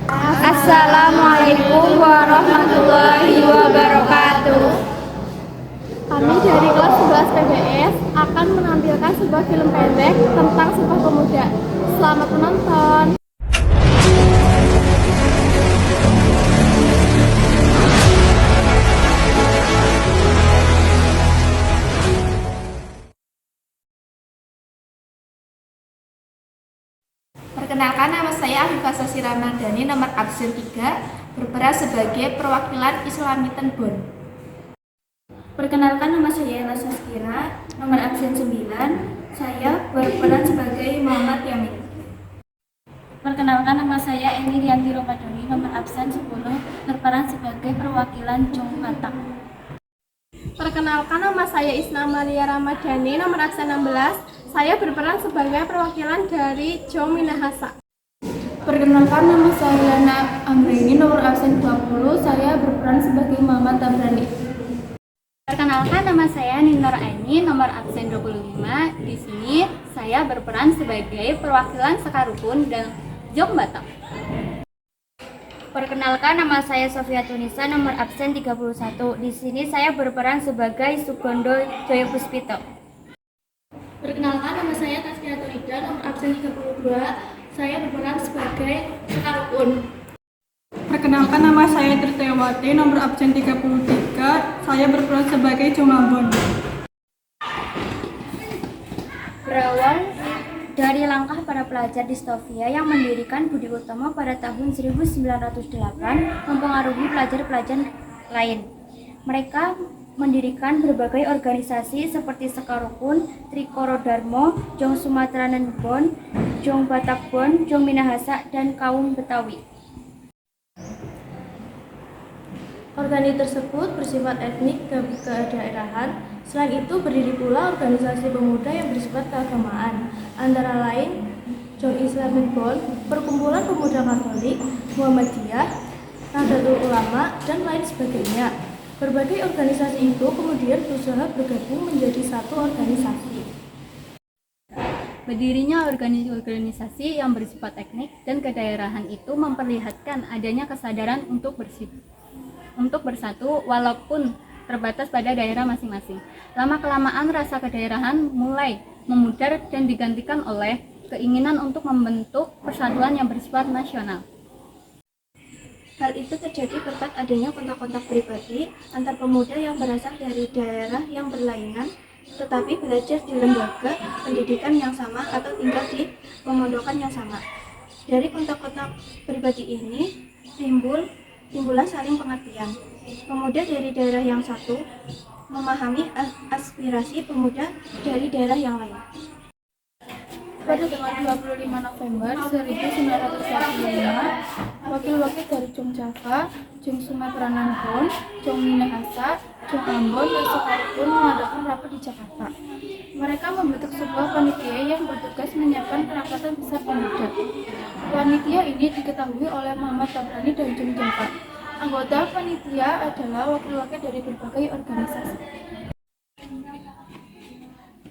Assalamualaikum warahmatullahi wabarakatuh. Kami dari kelas 11 PBS akan menampilkan sebuah film pendek tentang Sumpah Pemuda. Selamat menonton. Perkenalkan, nama saya Afifah Sasi Ramadhani, nomor absen 3, berperan sebagai perwakilan Islamitan Bon. Perkenalkan, nama saya Ella Saskira, nomor absen 9, saya berperan sebagai Muhammad Yamin. Perkenalkan, nama saya Eni Rianti Romadhani, nomor absen 10, berperan sebagai perwakilan Jong Batak. Perkenalkan, nama saya Isna Maria Ramadhani, nomor absen 16. Saya berperan sebagai perwakilan dari Jong Minahasa. Perkenalkan, nama saya Lana Anggreni, nomor absen 20, saya berperan sebagai Muhammad Tabrani. Perkenalkan, nama saya Ninor Aini, nomor absen 25. Di sini saya berperan sebagai perwakilan Sekarukun dan Jong Batak. Perkenalkan, nama saya Sofia Tunisa, nomor absen 31. Di sini saya berperan sebagai Sugondo Joyopuspito. Perkenalkan, nama saya Taskia Turida, nomor absen 32. Saya berperan sebagai Sekarukun. Perkenalkan, nama saya Tritewati, nomor absen 33. Saya berperan sebagai Jong Ambon. Berawal dari langkah para pelajar distofia yang mendirikan Budi Utomo pada tahun 1908 mempengaruhi pelajar-pelajar lain. Mereka mendirikan berbagai organisasi seperti Sekarukun, Trikoro Darmo, Jong Sumatranan Bon, Jong Batak Bon, Jong Minahasa, dan Kaum Betawi. Organisasi tersebut bersifat etnik kedaerahan. Selain itu berdiri pula organisasi pemuda yang bersifat keagamaan, antara lain Jong Islamic Bon, Perkumpulan Pemuda Katolik, Muhammadiyah, Nahdlatul Ulama, dan lain sebagainya. Berbagai organisasi itu kemudian berusaha bergabung menjadi satu organisasi. Berdirinya organisasi yang bersifat etnik dan kedaerahan itu memperlihatkan adanya kesadaran untuk bersatu walaupun terbatas pada daerah masing-masing. Lama-kelamaan rasa kedaerahan mulai memudar dan digantikan oleh keinginan untuk membentuk persatuan yang bersifat nasional. Hal itu terjadi berkat adanya kontak-kontak pribadi antar pemuda yang berasal dari daerah yang berlainan tetapi belajar di lembaga pendidikan yang sama atau tinggal di pemondokan yang sama. Dari kontak-kontak pribadi ini timbulah saling pengertian. Pemuda dari daerah yang satu memahami aspirasi pemuda dari daerah yang lain. Pada tanggal 25 November 1945, wakil-wakil dari Jong Java, Jong Sumatranan Bon, Jong Minahasa, Jong Ambon, dan Sekarukun mengadakan rapat di Jakarta. Mereka membentuk sebuah panitia yang bertugas menyiapkan kerangkatan besar pemuda. Panitia ini diketahui oleh Muhammad Tabrani dan Jong Java. Anggota panitia adalah wakil-wakil dari berbagai organisasi.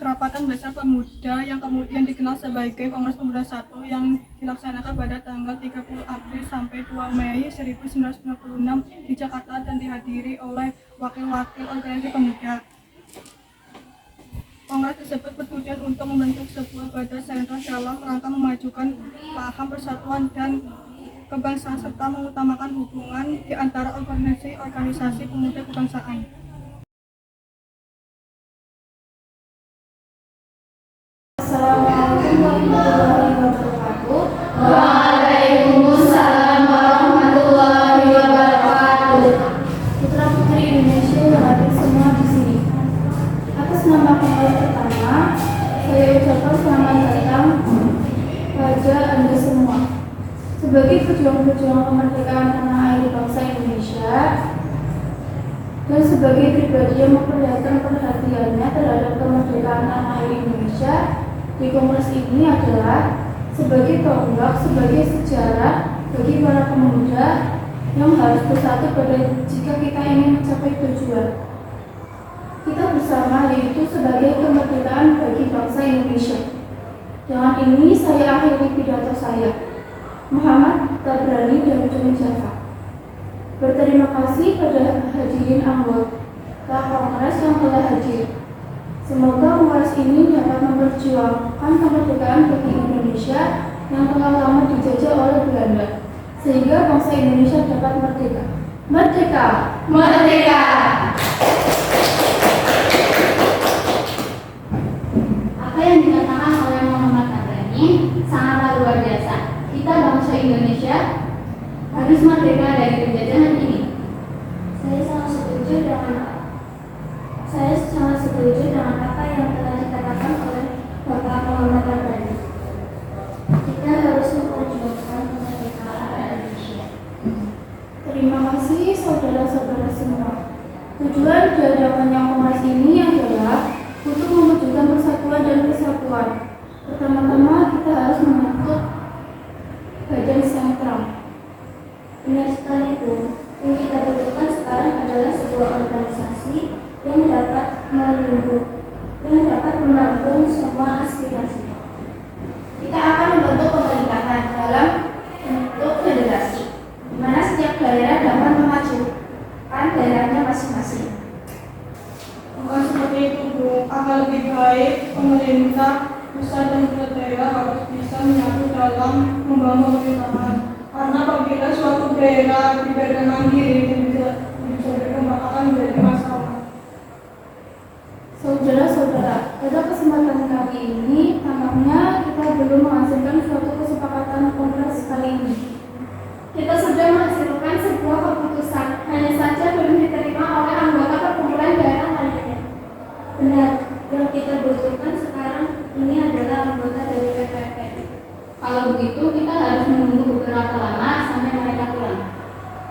Kerapatan Besar Pemuda yang kemudian dikenal sebagai Kongres Pemuda 1 yang dilaksanakan pada tanggal 30 April sampai 2 Mei 1996 di Jakarta dan dihadiri oleh wakil-wakil organisasi pemuda. Kongres tersebut bertujuan untuk membentuk sebuah badan sentral dalam rangka memajukan paham persatuan dan kebangsaan serta mengutamakan hubungan di antara organisasi pemuda kebangsaan. Assalamualaikum warahmatullahi wabarakatuh. Waalaikumsalam warahmatullahi wabarakatuh. Putra putri Indonesia yang hadir semua di sini. Atas nama kongres pertama, saya ucapkan selamat datang kepada Anda semua. Sebagai pejuang-pejuang kemerdekaan tanah air bangsa Indonesia dan sebagai pribadi yang memperlihatkan perhatiannya terhadap kemerdekaan tanah air Indonesia, di kongres ini adalah sebagai tonggak, sebagai sejarah bagi para pemuda yang harus bersatu jika kita ingin mencapai tujuan kita bersama, yaitu sebagai kemerdekaan bagi bangsa Indonesia. Dengan ini saya akhiri pidato saya. Muhammad Tabrani dan Berterima kasih pada hadirin anggota Kongres yang telah hadir. Semoga Kongres ini dapat memperjuangkan kemerdekaan bagi Indonesia yang telah lama dijajah oleh Belanda, sehingga bangsa Indonesia dapat merdeka. Merdeka! Merdeka! Apa yang dikatakan oleh Muhammad Haddadi sangatlah luar biasa. Kita bangsa Indonesia harus merdeka dari penjajahan ini. Saya sangat setuju dengan apa yang telah dikatakan oleh Bapak Muhammad Haddadi. Kita harus memperjuangkan kemerdekaan Indonesia. Terima kasih saudara-saudara semua. Tujuan diadakannya Kongres ini adalah untuk mewujudkan persatuan dan kesatuan. Pertama-tama kita harus membentuk badan sentral. Benar sekali, Bu. Yang kita butuhkan sekarang adalah sebuah organisasi yang dapat menampung semua aspirasi. Kita akan membentuk pemerintahan dalam bentuk federasi, di mana setiap daerah dapat memajukan daerahnya masing-masing. Bukan seperti itu, Bu. Akan lebih baik pemerintah pusat dan daerah harus bisa menyatu dalam membangun pemerintahan. Karena apabila suatu daerah diberikan mandiri, bisa berkembang akan menjadi masalah. Saudara-saudara, pada kesempatan kali ini, tampaknya kita belum menghasilkan suatu kesepakatan Kongres kali ini. Kita sudah menghasilkan sebuah keputusan, hanya saja belum diterima oleh anggota perkumpulan daerah lainnya. Benar, yang kita butuhkan sekarang ini adalah anggota dari PPPI. Kalau begitu kita harus menunggu beberapa lama sampai mereka pulang.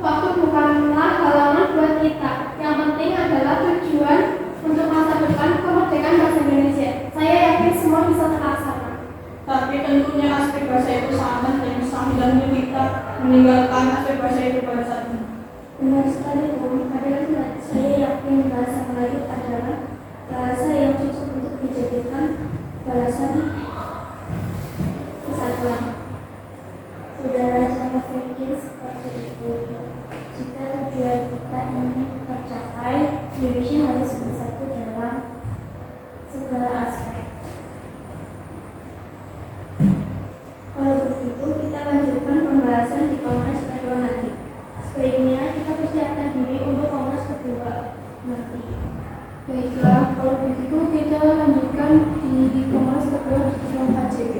Waktu bukanlah halangan buat kita. Yang penting adalah tujuan untuk masa depan kemerdekaan bangsa Indonesia. Saya yakin semua bisa terlaksana. Tapi tentunya aspek bahasa itu sangat penting, sambil kita meninggalkan aspek bahasa itu pada saat ini. Benar sekali, Bu. Padahal saya yakin bahasa Melayu adalah bahasa yang cocok untuk dijadikan balasan kesatuan. Saudara, saya pikir seperti itu. Jika tujuan kita ini tercapai, Indonesia harus bersatu dalam segala aspek. Kalau begitu, kita lanjutkan pembahasan di Kongres kedua nanti. Sebaiknya kita persiapkan diri untuk Kongres kedua nanti. Baiklah, kalau begitu kita lanjutkan di Kongres kedua di gedung KJP.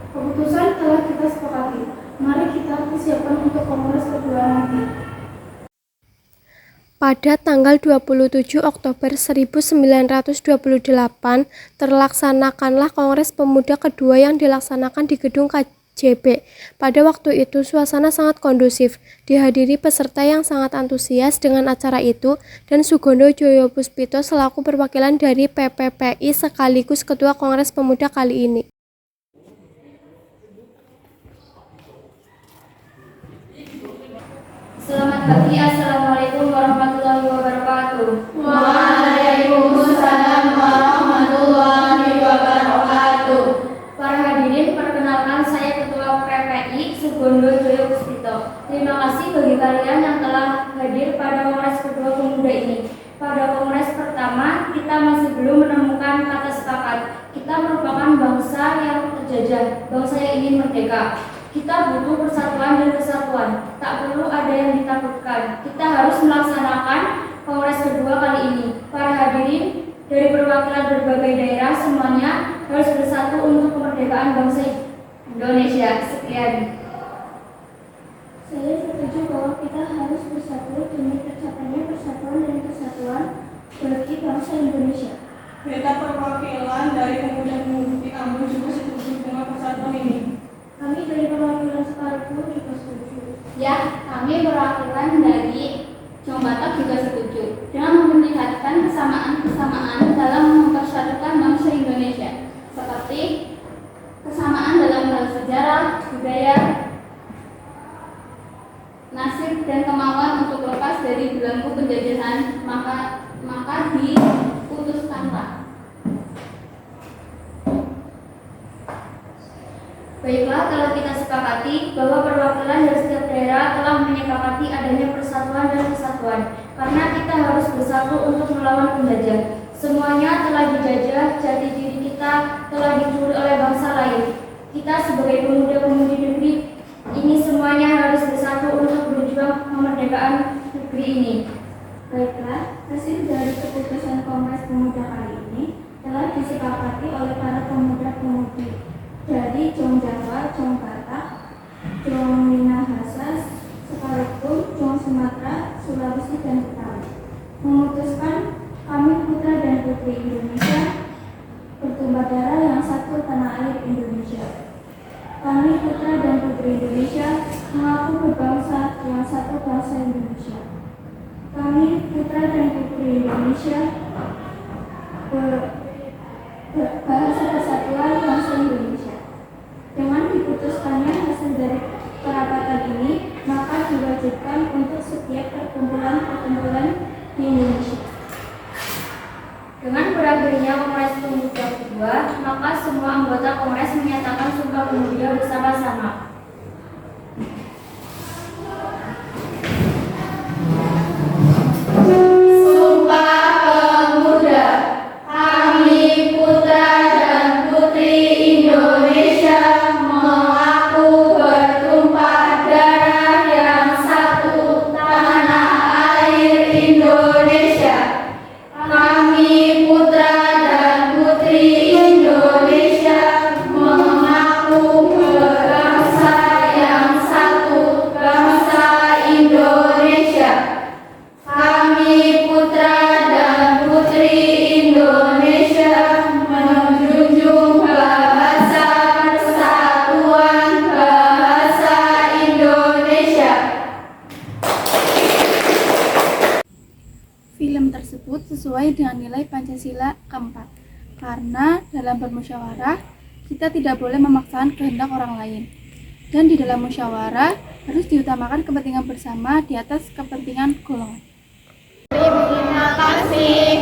Keputusan telah kita sepakati. Mari kita persiapkan untuk Kongres kedua nanti. Pada tanggal 27 Oktober 1928, terlaksanakanlah Kongres Pemuda kedua yang dilaksanakan di gedung KJP. Pada waktu itu, suasana sangat kondusif, dihadiri peserta yang sangat antusias dengan acara itu, dan Sugondo Joyopuspito selaku perwakilan dari PPPI sekaligus Ketua Kongres Pemuda kali ini. Selamat pagi, Assalamualaikum warahmatullahi wabarakatuh. Waalaikumsalam warahmatullahi wabarakatuh. Para hadirin, perkenalkan saya Ketua PPI Sugondo Joyopuspito. Terima kasih bagi kalian yang telah hadir pada Kongres kedua pemuda ini. Pada Kongres pertama, kita masih belum menemukan kata sepakat. Kita merupakan bangsa yang terjajah, bangsa yang ingin merdeka. Kita butuh persatuan dan kesatuan. Tak perlu ada yang ditakutkan. Kita harus melaksanakan Kongres kedua kali ini. Para hadirin dari perwakilan berbagai daerah semuanya harus bersatu untuk kemerdekaan bangsa Indonesia. Sekian. Saya setuju bahwa kita harus bersatu demi tercapainya persatuan dan kesatuan bagi bangsa Indonesia. Kita perwakilan dari pemuda-pemudi Ambon juga setuju dengan persatuan ini. Kami dari perwakilan Sekalipun juga setuju. Ya, kami perwakilan dari Jombang juga setuju dengan memperlihatkan kesamaan-kesamaan dalam mempersatukan bangsa Indonesia, seperti kesamaan dalam hal sejarah, budaya, nasib dan kemauan untuk lepas dari belenggu penjajahan, maka diputuskanlah. Baiklah, kalau kita sepakati bahwa perwakilan dari setiap daerah telah menyepakati adanya persatuan dan kesatuan, karena kita harus bersatu untuk melawan penjajah. Semuanya telah dijajah, jati diri kita telah dicuri oleh bangsa lain. Kita sebagai pemuda-pemudi negeri ini semuanya harus bersatu untuk berjuang kemerdekaan negeri ini. Baiklah, hasil dari keputusan Kongres Pemuda kali ini telah disepakati oleh para pemuda-pemudi dari Jong Jawa, Jong Batak, Jong Minahasa, sekalipun Jong Sumatera, Sulawesi, dan Betawi, memutuskan kami putra dan putri Indonesia bertumpah darah yang satu tanah air Indonesia. Kami putra dan putri Indonesia mengaku berbangsa yang satu bangsa Indonesia. Kami putra dan putri Indonesia berbahasa kesatuan bangsa Indonesia. Dengan diputuskannya hasil dari kerapatan ini, maka diwajibkan untuk setiap perkumpulan-perkumpulan di Indonesia. Dengan berakhirnya Kongres Pemuda kedua, maka semua anggota Kongres menyatakan Sumpah Pemuda bersama-sama. Film tersebut sesuai dengan nilai Pancasila keempat, karena dalam bermusyawarah kita tidak boleh memaksakan kehendak orang lain, dan di dalam musyawarah harus diutamakan kepentingan bersama di atas kepentingan golongan. Terima kasih.